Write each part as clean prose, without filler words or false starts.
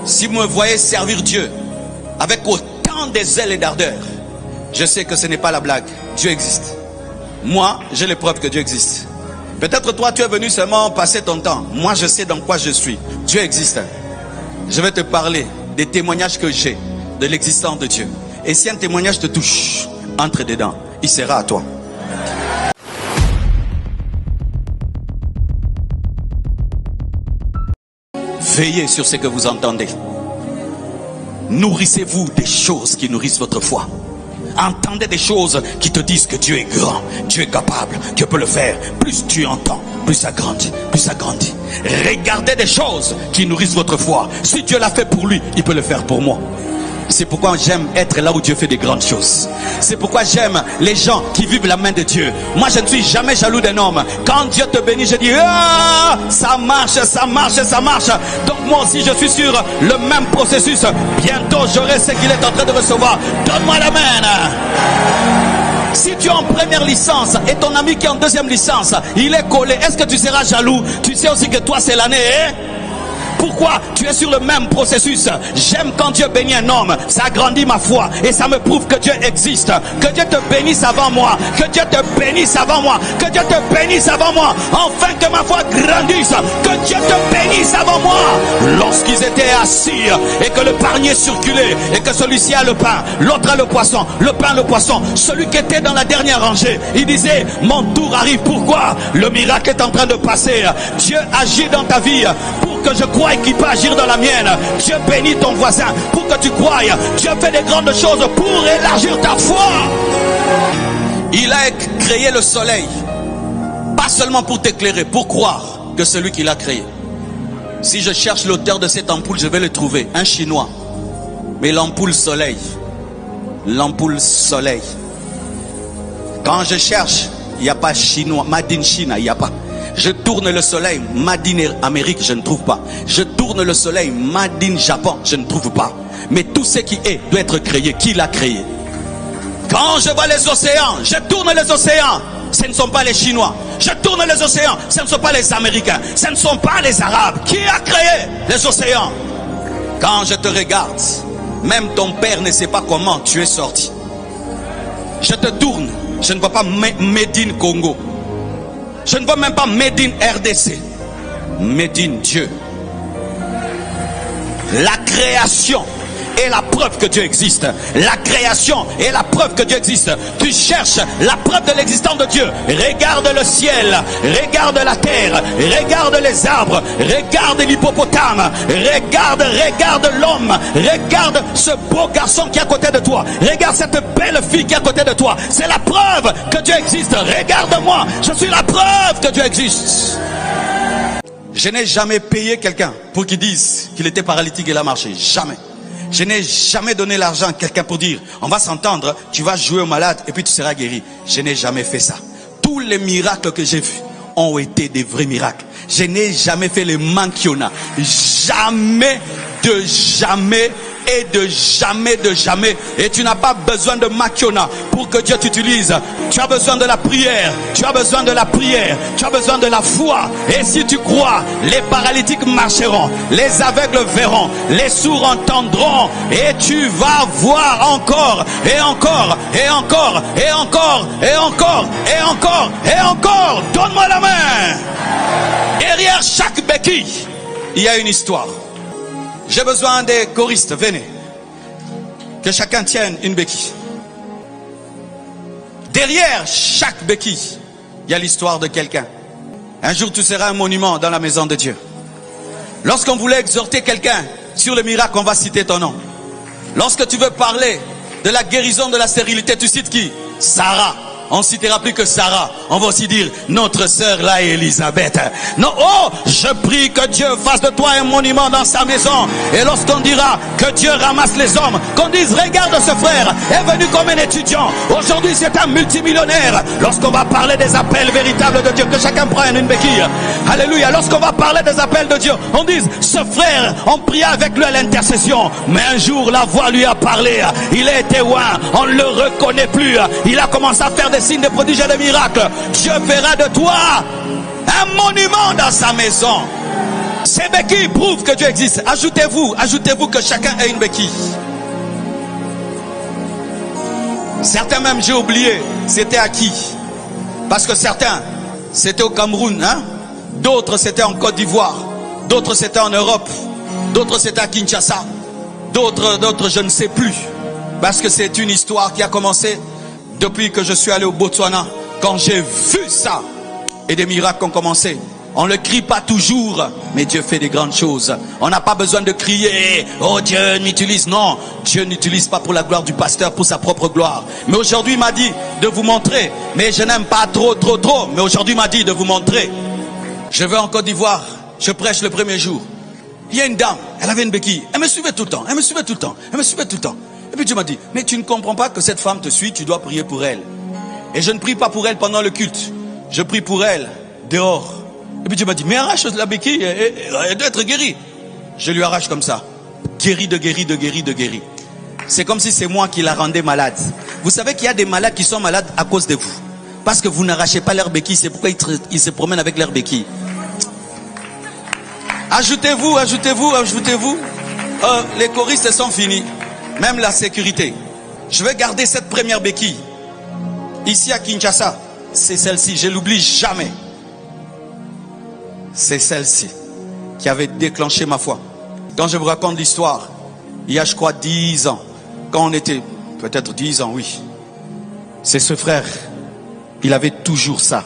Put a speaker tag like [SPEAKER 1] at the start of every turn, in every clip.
[SPEAKER 1] Si vous me voyez servir Dieu avec autant de zèle et d'ardeur, je sais que ce n'est pas la blague. Dieu existe. Moi, j'ai les preuves que Dieu existe. Peut-être toi, tu es venu seulement passer ton temps. Moi, je sais dans quoi je suis. Dieu existe. Je vais te parler des témoignages que j'ai de l'existence de Dieu. Et si un témoignage te touche, entre dedans, il sera à toi. Veillez sur ce que vous entendez. Nourrissez-vous des choses qui nourrissent votre foi. Entendez des choses qui te disent que Dieu est grand, Dieu est capable, Dieu peut le faire. Plus tu entends, plus ça grandit, plus ça grandit. Regardez des choses qui nourrissent votre foi. Si Dieu l'a fait pour lui, il peut le faire pour moi. C'est pourquoi j'aime être là où Dieu fait des grandes choses. C'est pourquoi j'aime les gens qui vivent la main de Dieu. Moi, je ne suis jamais jaloux d'un homme. Quand Dieu te bénit, je dis ah, ça marche, ça marche, ça marche. Donc moi aussi, je suis sur le même processus. Bientôt, j'aurai ce qu'il est en train de recevoir. Donne-moi la main. Si tu es en première licence et ton ami qui est en deuxième licence, il est collé, est-ce que tu seras jaloux? Tu sais aussi que toi, c'est l'année, hein? Pourquoi tu es sur le même processus? J'aime quand Dieu bénit un homme. Ça agrandit ma foi et ça me prouve que Dieu existe. Que Dieu te bénisse avant moi. Que Dieu te bénisse avant moi. Que Dieu te bénisse avant moi. Enfin que ma foi grandisse. Que Dieu te bénisse avant moi. Lorsqu'ils étaient assis et que le panier circulait et que celui-ci a le pain, l'autre a le poisson, le pain, le poisson. Celui qui était dans la dernière rangée, il disait mon tour arrive. Pourquoi? Le miracle est en train de passer. Dieu agit dans ta vie pour que je croie qu'il peut agir dans la mienne. Dieu bénit ton voisin pour que tu croies. Dieu fait des grandes choses pour élargir ta foi. Il a créé le soleil, pas seulement pour t'éclairer, pour croire que celui qui l'a créé. Si je cherche l'auteur de cette ampoule, je vais le trouver, un Chinois. Mais l'ampoule soleil, quand je cherche, il n'y a pas Chinois, Made in China, il n'y a pas. Je tourne le soleil, Made in Amérique, je ne trouve pas. Je tourne le soleil, Made in Japon, je ne trouve pas. Mais tout ce qui est doit être créé. Qui l'a créé? Quand je vois les océans, je tourne les océans. Ce ne sont pas les Chinois. Je tourne les océans. Ce ne sont pas les Américains. Ce ne sont pas les Arabes. Qui a créé les océans? Quand je te regarde, même ton père ne sait pas comment tu es sorti. Je te tourne, je ne vois pas Made in Congo. Je ne vois même pas Made in RDC. Made in Dieu. La création est la preuve que Dieu existe. La création est la preuve que Dieu existe. Tu cherches la preuve de l'existence de Dieu. Regarde le ciel, regarde la terre, regarde les arbres, regarde l'hippopotame, regarde l'homme, regarde ce beau garçon qui est à côté de toi, regarde cette belle fille qui est à côté de toi. C'est la preuve que Dieu existe. Regarde-moi, je suis la preuve que Dieu existe. Je n'ai jamais payé quelqu'un pour qu'il dise qu'il était paralytique et il a marché. Jamais. Je n'ai jamais donné l'argent à quelqu'un pour dire on va s'entendre, tu vas jouer au malade et puis tu seras guéri. Je n'ai jamais fait ça. Tous les miracles que j'ai vus ont été des vrais miracles. Je n'ai jamais fait les manquiona. Jamais de jamais et de jamais de jamais. Et tu n'as pas besoin de maquiona pour que Dieu t'utilise. Tu as besoin de la prière. Tu as besoin de la prière. Tu as besoin de la foi. Et si tu crois, les paralytiques marcheront, les aveugles verront, les sourds entendront. Et tu vas voir encore et encore et encore et encore et encore et encore et encore. Donne-moi la main. Derrière chaque béquille, il y a une histoire. J'ai besoin des choristes, venez. Que chacun tienne une béquille. Derrière chaque béquille, il y a l'histoire de quelqu'un. Un jour, tu seras un monument dans la maison de Dieu. Lorsqu'on voulait exhorter quelqu'un sur le miracle, on va citer ton nom. Lorsque tu veux parler de la guérison de la stérilité, tu cites qui? Sarah. On ne citera plus que Sarah. On va aussi dire notre sœur là, Elisabeth. Non, oh, je prie que Dieu fasse de toi un monument dans sa maison. Et lorsqu'on dira que Dieu ramasse les hommes, qu'on dise regarde ce frère est venu comme un étudiant. Aujourd'hui c'est un multimillionnaire. Lorsqu'on va parler des appels véritables de Dieu, que chacun prenne une béquille. Alléluia. Lorsqu'on va parler des appels de Dieu, on dise ce frère, on pria avec lui à l'intercession. Mais un jour la voix lui a parlé. Il a été loin. On ne le reconnaît plus. Il a commencé à faire des signes de prodiges et de miracles. Dieu fera de toi un monument dans sa maison. Ces béquilles prouvent que Dieu existe. Ajoutez-vous que chacun ait une béquille. Certains même, j'ai oublié, c'était à qui? Parce que certains, c'était au Cameroun, hein? D'autres, c'était en Côte d'Ivoire. D'autres, c'était en Europe. D'autres, c'était à Kinshasa. D'autres, je ne sais plus. Parce que c'est une histoire qui a commencé depuis que je suis allé au Botswana. Quand j'ai vu ça, et des miracles ont commencé. On ne le crie pas toujours, mais Dieu fait des grandes choses. On n'a pas besoin de crier, oh Dieu m'utilise. Non, Dieu n'utilise pas pour la gloire du pasteur, pour sa propre gloire. Mais aujourd'hui il m'a dit de vous montrer. Mais je n'aime pas trop. Mais aujourd'hui il m'a dit de vous montrer. Je vais en Côte d'Ivoire, je prêche le premier jour. Il y a une dame, elle avait une béquille. Elle me suivait tout le temps, Et puis Dieu m'a dit, mais tu ne comprends pas que cette femme te suit, tu dois prier pour elle. Et je ne prie pas pour elle pendant le culte. Je prie pour elle dehors. Et puis Dieu m'a dit, mais arrache la béquille, elle doit être guérie. Je lui arrache comme ça. Guérie. C'est comme si c'est moi qui la rendais malade. Vous savez qu'il y a des malades qui sont malades à cause de vous. Parce que vous n'arrachez pas leur béquille, c'est pourquoi ils se promènent avec leur béquille. Ajoutez-vous. Les choristes sont finis. Même la sécurité. Je vais garder cette première béquille. Ici à Kinshasa, c'est celle-ci, je l'oublie jamais. C'est celle-ci qui avait déclenché ma foi. Quand je vous raconte l'histoire, il y a je crois 10 ans, quand on était, peut-être 10 ans, oui. C'est ce frère, il avait toujours ça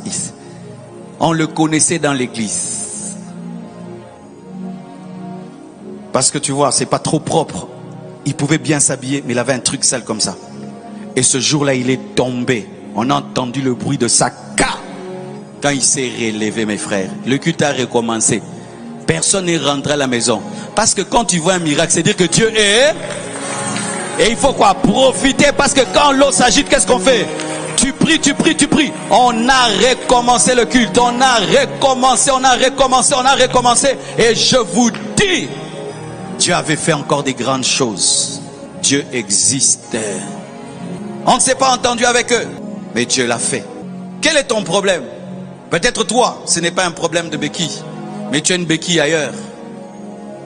[SPEAKER 1] ici. On le connaissait dans l'église. Parce que tu vois, c'est pas trop propre. Il pouvait bien s'habiller, mais il avait un truc sale comme ça. Et ce jour-là, il est tombé. On a entendu le bruit de sa ca. Quand il s'est relevé, mes frères, le culte a recommencé. Personne n'est rentré à la maison. Parce que quand tu vois un miracle, c'est dire que Dieu est. Et il faut quoi? Profiter. Parce que quand l'eau s'agite, qu'est-ce qu'on fait? Tu pries. On a recommencé le culte. On a recommencé. Et je vous dis, Dieu avait fait encore des grandes choses. Dieu existe. On ne s'est pas entendu avec eux, mais Dieu l'a fait. Quel est ton problème? Peut-être toi, ce n'est pas un problème de béquille, mais tu as une béquille ailleurs.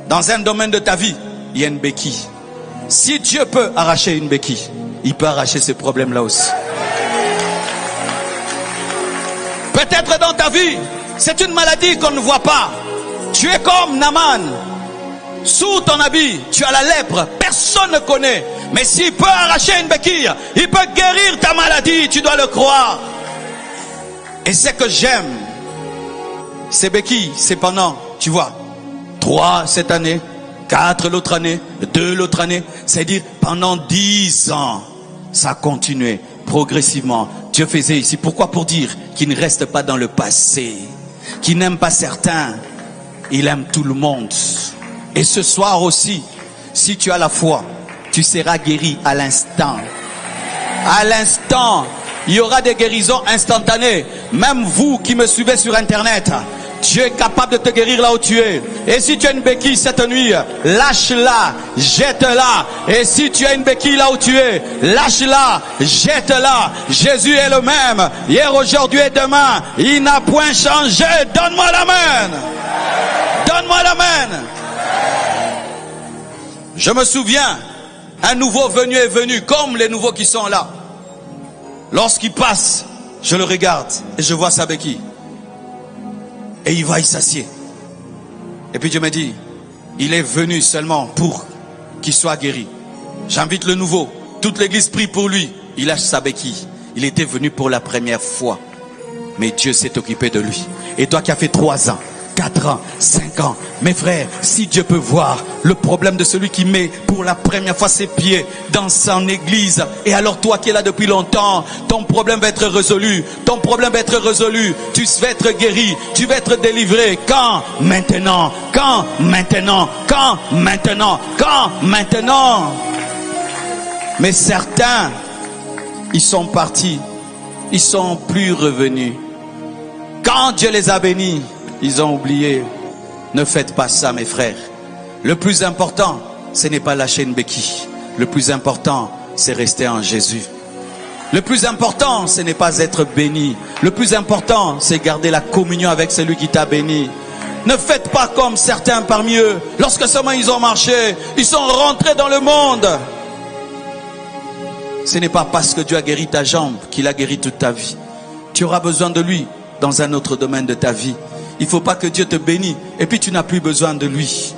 [SPEAKER 1] Dans un domaine de ta vie, il y a une béquille. Si Dieu peut arracher une béquille, il peut arracher ce problème-là aussi. Peut-être dans ta vie, c'est une maladie qu'on ne voit pas. Tu es comme Naaman. Sous ton habit, tu as la lèpre, personne ne connaît. Mais s'il peut arracher une béquille, il peut guérir ta maladie, tu dois le croire. Et ce que j'aime, ces béquilles, c'est pendant, tu vois, 3 cette année, 4 l'autre année, 2 l'autre année, c'est-à-dire pendant 10 ans, ça a continué progressivement. Dieu faisait ici, pourquoi? Pour dire qu'il ne reste pas dans le passé, qu'il n'aime pas certains, il aime tout le monde. Et ce soir aussi, si tu as la foi, tu seras guéri à l'instant. À l'instant, il y aura des guérisons instantanées. Même vous qui me suivez sur internet, Dieu est capable de te guérir là où tu es. Et si tu as une béquille cette nuit, lâche-la, jette-la. Et si tu as une béquille là où tu es, lâche-la, jette-la. Jésus est le même, hier, aujourd'hui et demain. Il n'a point changé. Donne-moi l'amen. Donne-moi l'amen. Je me souviens, un nouveau venu est venu, comme les nouveaux qui sont là. Lorsqu'il passe, je le regarde et je vois sa béquille. Et il va, il s'assied. Et puis Dieu me dit, il est venu seulement pour qu'il soit guéri. J'invite le nouveau. Toute l'église prie pour lui. Il lâche sa béquille. Il était venu pour la première fois. Mais Dieu s'est occupé de lui. Et toi qui as fait 3 ans, 4 ans, 5 ans, mes frères, si Dieu peut voir le problème de celui qui met pour la première fois ses pieds dans son église, et alors toi qui es là depuis longtemps, ton problème va être résolu, ton problème va être résolu, tu vas être guéri, tu vas être délivré. Quand? Maintenant. Quand? Maintenant. Quand? Maintenant. Quand? Maintenant. Mais certains, ils sont partis, ils sont plus revenus. Quand Dieu les a bénis, ils ont oublié. Ne faites pas ça, mes frères. Le plus important, ce n'est pas lâcher une béquille. Le plus important, c'est rester en Jésus. Le plus important, ce n'est pas être béni. Le plus important, c'est garder la communion avec celui qui t'a béni. Ne faites pas comme certains parmi eux. Lorsque seulement ils ont marché, ils sont rentrés dans le monde. Ce n'est pas parce que Dieu a guéri ta jambe qu'il a guéri toute ta vie. Tu auras besoin de lui dans un autre domaine de ta vie. Il ne faut pas que Dieu te bénisse et puis tu n'as plus besoin de lui.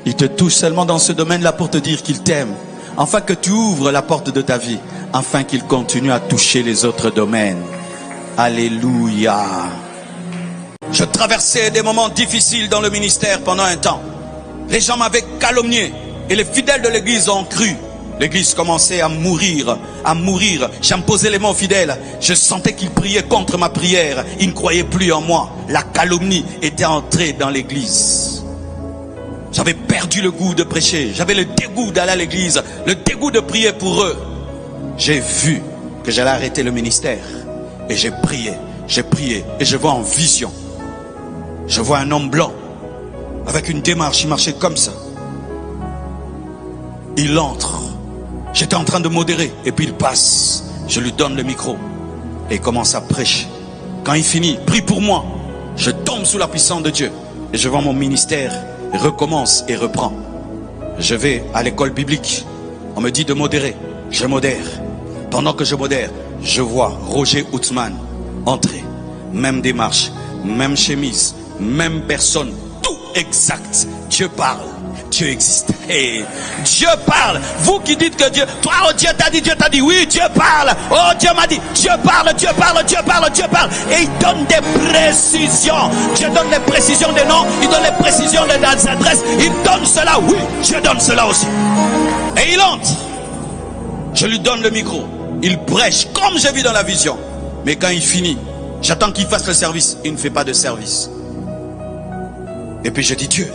[SPEAKER 1] Il te touche seulement dans ce domaine-là pour te dire qu'il t'aime. Afin que tu ouvres la porte de ta vie. Afin qu'il continue à toucher les autres domaines. Alléluia. Je traversais des moments difficiles dans le ministère pendant un temps. Les gens m'avaient calomnié et les fidèles de l'église ont cru. L'église commençait à mourir, à mourir. J'imposais les mots aux fidèles. Je sentais qu'ils priaient contre ma prière. Ils ne croyaient plus en moi. La calomnie était entrée dans l'église. J'avais perdu le goût de prêcher. J'avais le dégoût d'aller à l'église, le dégoût de prier pour eux. J'ai vu que j'allais arrêter le ministère. Et j'ai prié et je vois en vision. Je vois un homme blanc avec une démarche, il marchait comme ça. Il entre. J'étais en train de modérer et puis il passe. Je lui donne le micro et il commence à prêcher. Quand il finit, prie pour moi. Je tombe sous la puissance de Dieu et je vois mon ministère recommence et reprend. Je vais à l'école biblique. On me dit de modérer. Je modère. Pendant que je modère, je vois Roger Outzman entrer. Même démarche, même chemise, même personne. Tout exact. Dieu parle. Dieu existe. Hey, Dieu parle. Vous qui dites que Dieu, toi, oh Dieu t'a dit, oui, Dieu parle. Oh Dieu m'a dit, Dieu parle, Dieu parle, Dieu parle, Dieu parle. Et il donne des précisions. Dieu donne les précisions des noms, il donne les précisions des adresses. Il donne cela, oui, Dieu donne cela aussi. Et il entre. Je lui donne le micro. Il prêche comme j'ai vu dans la vision. Mais quand il finit, j'attends qu'il fasse le service. Il ne fait pas de service. Et puis je dis, Dieu,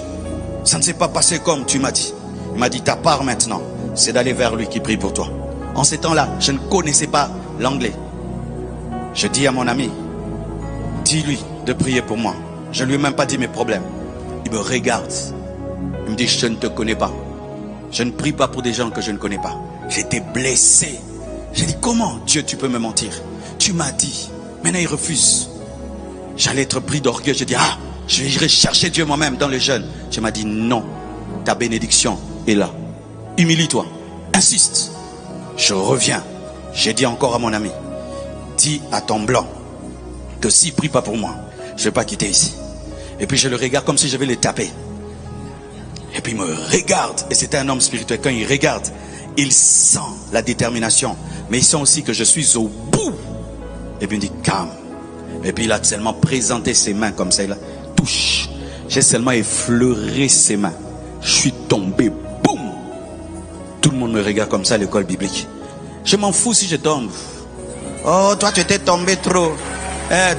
[SPEAKER 1] ça ne s'est pas passé comme tu m'as dit. Il m'a dit, ta part maintenant, c'est d'aller vers lui qui prie pour toi. En ces temps-là, je ne connaissais pas l'anglais. Je dis à mon ami, dis-lui de prier pour moi. Je ne lui ai même pas dit mes problèmes. Il me regarde. Il me dit, je ne te connais pas. Je ne prie pas pour des gens que je ne connais pas. J'étais blessé. J'ai dit, comment Dieu tu peux me mentir? Tu m'as dit. Maintenant il refuse. J'allais être pris d'orgueil. Je dis, ah, je vais chercher Dieu moi-même dans les jeunes. Je m'a dit, non, ta bénédiction est là. Humilie-toi, insiste. Je reviens. J'ai dit encore à mon ami, dis à ton blanc que s'il ne prie pas pour moi, je ne vais pas quitter ici. Et puis je le regarde comme si je vais le taper. Et puis il me regarde. Et c'était un homme spirituel. Quand il regarde, il sent la détermination. Mais il sent aussi que je suis au bout. Et puis il me dit, calme. Et puis il a seulement présenté ses mains comme ça. Il a touché. J'ai seulement effleuré ses mains. Je suis tombé. Boum. Tout le monde me regarde comme ça à l'école biblique. Je m'en fous si je tombe. Oh, toi tu étais tombé trop.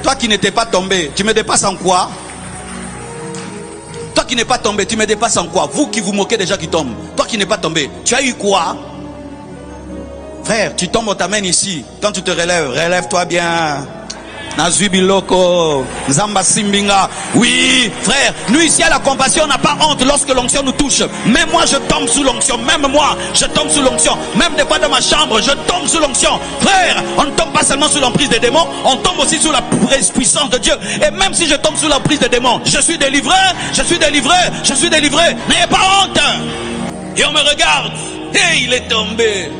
[SPEAKER 1] Toi qui n'étais pas tombé, tu me dépasses en quoi? Toi qui n'es pas tombé, tu me dépasses en quoi? Vous qui vous moquez des gens qui tombent. Toi qui n'es pas tombé, tu as eu quoi? Frère, tu tombes, on t'amène ici. Quand tu te relèves, relève-toi bien. Nazubiloko, Zamba Simbinga. Oui, frère, nous ici à la compassion, on n'a pas honte lorsque l'onction nous touche. Même moi, je tombe sous l'onction. Même moi, je tombe sous l'onction. Même des fois dans ma chambre, je tombe sous l'onction. Frère, on ne tombe pas seulement sous l'emprise des démons, on tombe aussi sous la puissance de Dieu. Et même si je tombe sous l'emprise des démons, je suis délivré, je suis délivré, je suis délivré. N'ayez pas honte. Et on me regarde. Et il est tombé.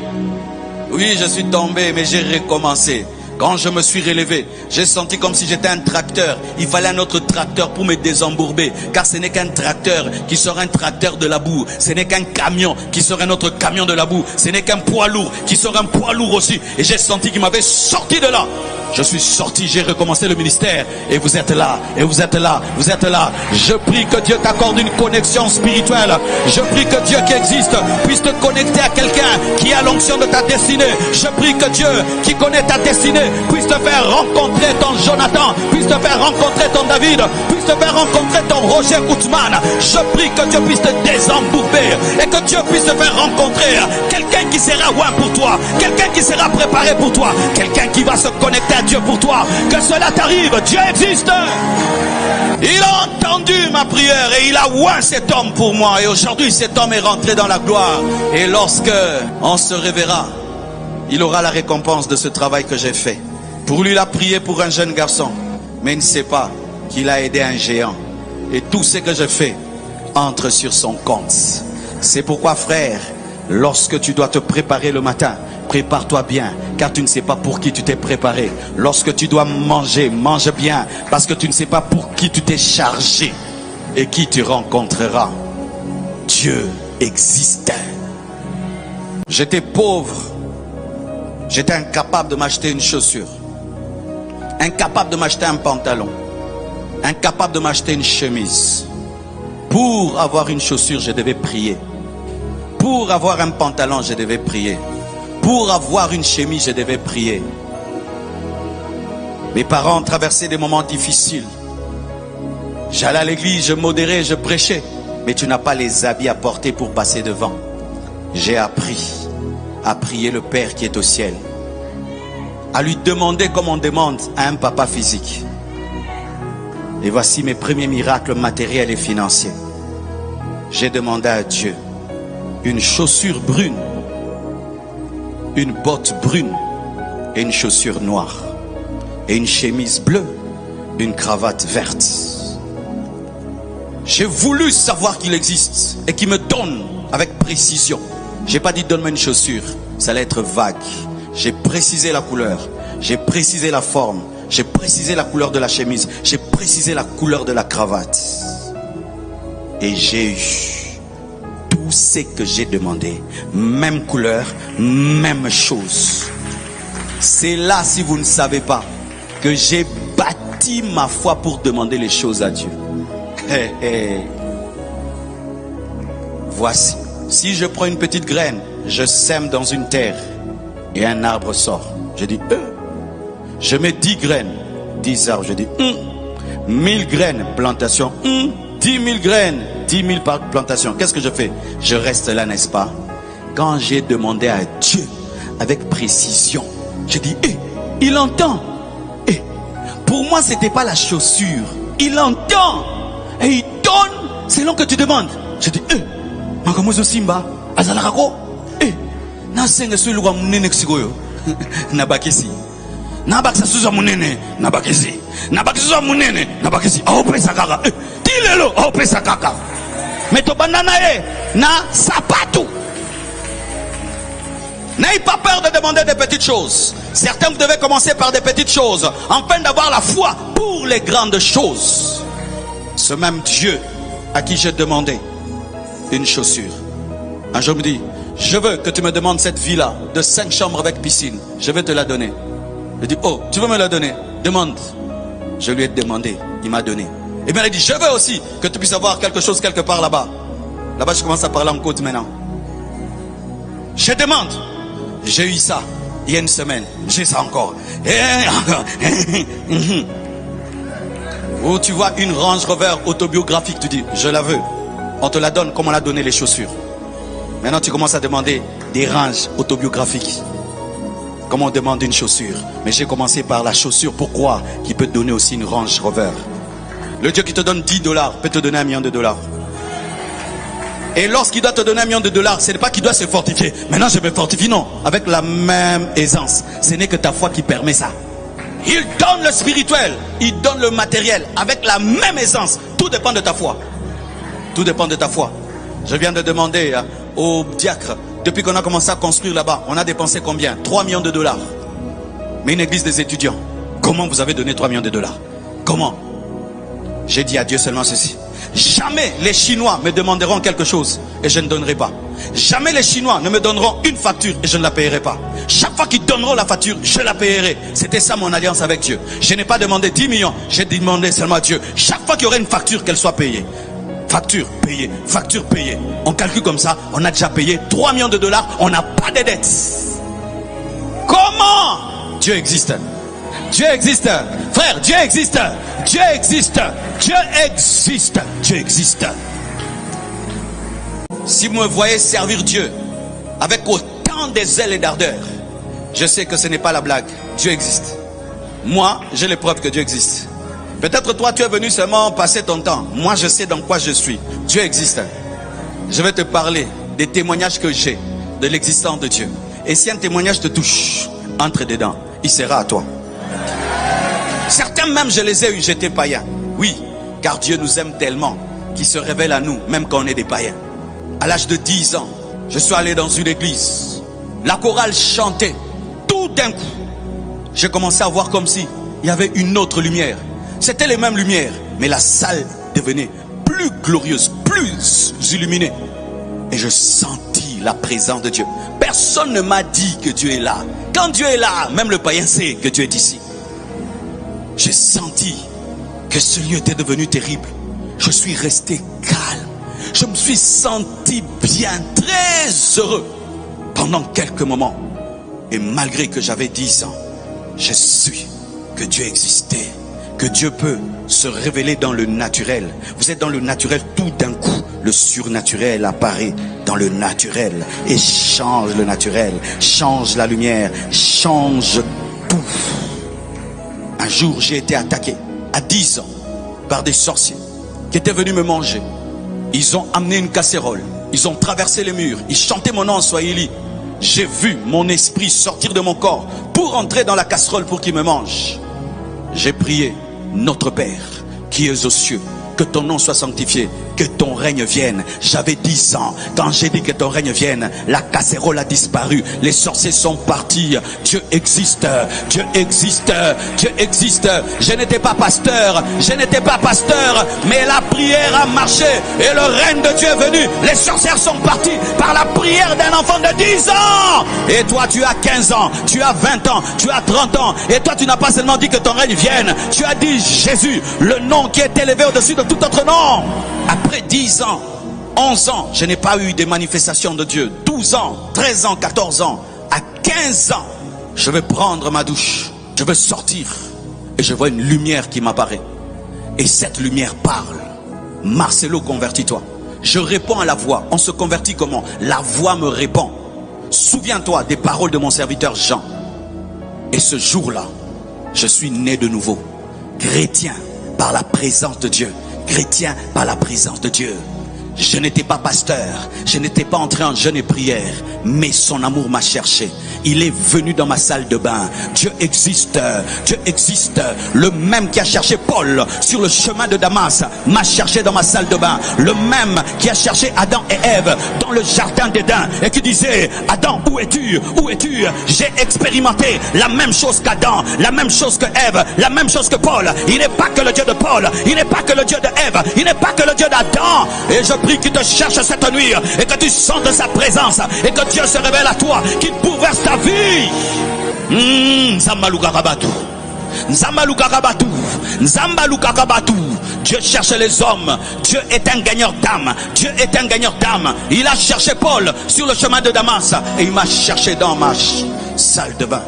[SPEAKER 1] Oui, je suis tombé, mais j'ai recommencé. Quand je me suis relevé, j'ai senti comme si j'étais un tracteur. Il fallait un autre tracteur pour me désembourber. Car ce n'est qu'un tracteur qui sera un tracteur de la boue. Ce n'est qu'un camion qui sera un autre camion de la boue. Ce n'est qu'un poids lourd qui sera un poids lourd aussi. Et j'ai senti qu'il m'avait sorti de là. Je suis sorti, j'ai recommencé le ministère. Et vous êtes là, et vous êtes là, vous êtes là. Je prie que Dieu t'accorde une connexion spirituelle. Je prie que Dieu qui existe puisse te connecter à quelqu'un qui a l'onction de ta destinée. Je prie que Dieu qui connaît ta destinée puisse te faire rencontrer ton Jonathan, puisse te faire rencontrer ton David, puisse te faire rencontrer ton Roger Outzman. Je prie que Dieu puisse te désembourber et que Dieu puisse te faire rencontrer quelqu'un qui sera loin pour toi, quelqu'un qui sera préparé pour toi, quelqu'un qui va se connecter à Dieu pour toi. Que cela t'arrive, Dieu existe. Il a entendu ma prière et il a oint cet homme pour moi. Et aujourd'hui cet homme est rentré dans la gloire. Et lorsque on se réveillera, il aura la récompense de ce travail que j'ai fait. Pour lui, il a prié pour un jeune garçon, mais il ne sait pas qu'il a aidé un géant. et tout ce que je fais entre sur son compte. C'est pourquoi, frère, lorsque tu dois te préparer le matin, prépare-toi bien, car tu ne sais pas pour qui tu t'es préparé. Lorsque tu dois manger, mange bien, parce que tu ne sais pas pour qui tu t'es chargé et qui tu rencontreras. Dieu existe. J'étais pauvre. J'étais incapable de m'acheter une chaussure. Incapable de m'acheter un pantalon. Incapable de m'acheter une chemise. Pour avoir une chaussure, je devais prier. Pour avoir un pantalon, je devais prier. Pour avoir une chemise, je devais prier. Mes parents traversaient des moments difficiles. J'allais à l'église, je modérais, je prêchais. Mais tu n'as pas les habits à porter pour passer devant. J'ai appris à prier le Père qui est au ciel. À lui demander comme on demande à un papa physique. Et voici mes premiers miracles matériels et financiers. J'ai demandé à Dieu une chaussure brune, une botte brune et une chaussure noire. Et une chemise bleue, une cravate verte. J'ai voulu savoir qu'il existe et qu'il me donne avec précision. J'ai pas dit donne-moi une chaussure, ça allait être vague. J'ai précisé la couleur, j'ai précisé la forme, j'ai précisé la couleur de la chemise, j'ai précisé la couleur de la cravate. Et j'ai eu tout ce que j'ai demandé. Même couleur, même chose. C'est là, si vous ne savez pas, que j'ai bâti ma foi pour demander les choses à Dieu. Voici, si je prends une petite graine, je sème dans une terre et un arbre sort. Je dis, je mets 10 graines, 10 arbres. Je dis, 1000 graines, plantation, 10 000 graines, 10 000 plantations. Qu'est-ce que je fais? Je reste là, n'est-ce pas? Quand j'ai demandé à Dieu avec précision, je dis, il entend. Pour moi, ce n'était pas la chaussure. Il entend. Et il donne selon que tu demandes. Je dis, Makamuzo Simba, Azalarako, Nasenga Suluwa Munene Xigoyo, Nabakesi, Nabaksa Munene, Nabakesi, Nabaksa Munene, Nabakesi, Aopesa Kaka, Tilelo, Aopesa Kaka. Mais to banana na sapatou. N'ayez pas peur de demander des petites choses. Certains, vous devez commencer par des petites choses, afin d'avoir la foi pour les grandes choses. Ce même Dieu à qui j'ai demandé une chaussure, un jour me dit, je veux que tu me demandes cette villa de 5 chambres avec piscine. Je vais te la donner. Je dis, oh, tu veux me la donner? Demande. Je lui ai demandé, il m'a donné. Et bien il a dit, je veux aussi que tu puisses avoir quelque chose quelque part là-bas. Là-bas, je commence à parler en côte maintenant. Je demande. J'ai eu ça il y a une semaine. J'ai ça encore. Ou tu vois une Range Rover autobiographique, tu dis, je la veux. On te la donne comme on a donné les chaussures. Maintenant, tu commences à demander des ranges autobiographiques. Comme on demande une chaussure. Mais j'ai commencé par la chaussure. Pourquoi? Qui peut te donner aussi une Range Rover. Le Dieu qui te donne $10 peut te donner $1 million. Et lorsqu'il doit te donner $1 million, ce n'est pas qu'il doit se fortifier. Maintenant, je me fortifie. Non. Avec la même aisance. Ce n'est que ta foi qui permet ça. Il donne le spirituel. Il donne le matériel. Avec la même aisance. Tout dépend de ta foi. Tout dépend de ta foi. Je viens de demander au diacre, depuis qu'on a commencé à construire là-bas, on a dépensé combien? $3 millions. Mais une église des étudiants. Comment vous avez donné $3 millions? Comment? J'ai dit à Dieu seulement ceci. Jamais les Chinois me demanderont quelque chose et je ne donnerai pas. Jamais les Chinois ne me donneront une facture et je ne la payerai pas. Chaque fois qu'ils donneront la facture, je la payerai. C'était ça mon alliance avec Dieu. Je n'ai pas demandé 10 millions, j'ai demandé seulement à Dieu. Chaque fois qu'il y aurait une facture, qu'elle soit payée. Facture payée, facture payée. On calcule comme ça, on a déjà payé $3 millions, on n'a pas de dettes. Comment? Dieu existe. Dieu existe. Frère, Dieu existe. Dieu existe. Dieu existe. Dieu existe. Si vous me voyez servir Dieu avec autant de zèle et d'ardeur, je sais que ce n'est pas la blague. Dieu existe. Moi, j'ai les preuves que Dieu existe. Peut-être toi, tu es venu seulement passer ton temps. Moi, je sais dans quoi je suis. Dieu existe. Je vais te parler des témoignages que j'ai de l'existence de Dieu. Et si un témoignage te touche, entre dedans, il sera à toi. Certains même, je les ai eu, j'étais païen. Oui, Car Dieu nous aime tellement qu'il se révèle à nous, même quand on est des païens. À l'âge de 10 ans, je suis allé dans une église. La chorale chantait. Tout d'un coup, j'ai commencé à voir comme si il y avait une autre lumière. C'était les mêmes lumières, mais la salle devenait plus glorieuse, plus illuminée. Et je sentis la présence de Dieu. Personne ne m'a dit que Dieu est là. Quand Dieu est là, même le païen sait que Dieu est ici. J'ai senti que ce lieu était devenu terrible. Je suis resté calme. Je me suis senti bien, très heureux pendant quelques moments. Et malgré que j'avais 10 ans, je suis que Dieu existait, que Dieu peut se révéler dans le naturel. Vous êtes dans le naturel, tout d'un coup, le surnaturel apparaît dans le naturel et change le naturel, change la lumière, change tout. Un jour, j'ai été attaqué à 10 ans par des sorciers qui étaient venus me manger. Ils ont amené une casserole, ils ont traversé les murs, ils chantaient mon nom en swahili. J'ai vu mon esprit sortir de mon corps pour entrer dans la casserole pour qu'il me mange. J'ai prié, notre Père qui es aux cieux, que ton nom soit sanctifié, que ton règne vienne. J'avais 10 ans, quand j'ai dit que ton règne vienne, la casserole a disparu, les sorciers sont partis. Dieu existe, Dieu existe, Dieu existe. Je n'étais pas pasteur, mais la prière a marché et le règne de Dieu est venu. Les sorcières sont parties par la prière d'un enfant de 10 ans. Et toi tu as 15 ans, tu as 20 ans, tu as 30 ans, et toi tu n'as pas seulement dit que ton règne vienne, tu as dit Jésus, le nom qui est élevé au-dessus de tout autre nom. Après 10 ans, 11 ans, je n'ai pas eu de manifestation de Dieu. 12 ans, 13 ans, 14 ans, à 15 ans, je vais prendre ma douche, je vais sortir et je vois une lumière qui m'apparaît. Et cette lumière parle. Marcelo, convertis-toi. Je réponds à la voix. On se convertit comment? La voix me répond. Souviens-toi des paroles de mon serviteur Jean. Et ce jour-là, je suis né de nouveau. Chrétien par la présence de Dieu. Chrétien par la présence de Dieu. Je n'étais pas pasteur, je n'étais pas entré en jeûne et prière, mais son amour m'a cherché. Il est venu dans ma salle de bain. Dieu existe, Dieu existe. Le même qui a cherché Paul sur le chemin de Damas m'a cherché dans ma salle de bain. Le même qui a cherché Adam et Ève dans le jardin d'Éden et qui disait: Adam, où es-tu? Où es-tu? J'ai expérimenté la même chose qu'Adam, la même chose que Ève, la même chose que Paul. Il n'est pas que le Dieu de Paul, il n'est pas que le Dieu de Ève, il n'est pas que le Dieu d'Adam. Et je prie qu'il te cherche cette nuit et que tu sentes sa présence et que Dieu se révèle à toi, qu'il bouleverse ta vie. Dieu cherche les hommes. Dieu est un gagneur d'âme. Dieu est un gagneur d'âme. Il a cherché Paul sur le chemin de Damas et il m'a cherché dans ma salle de bain.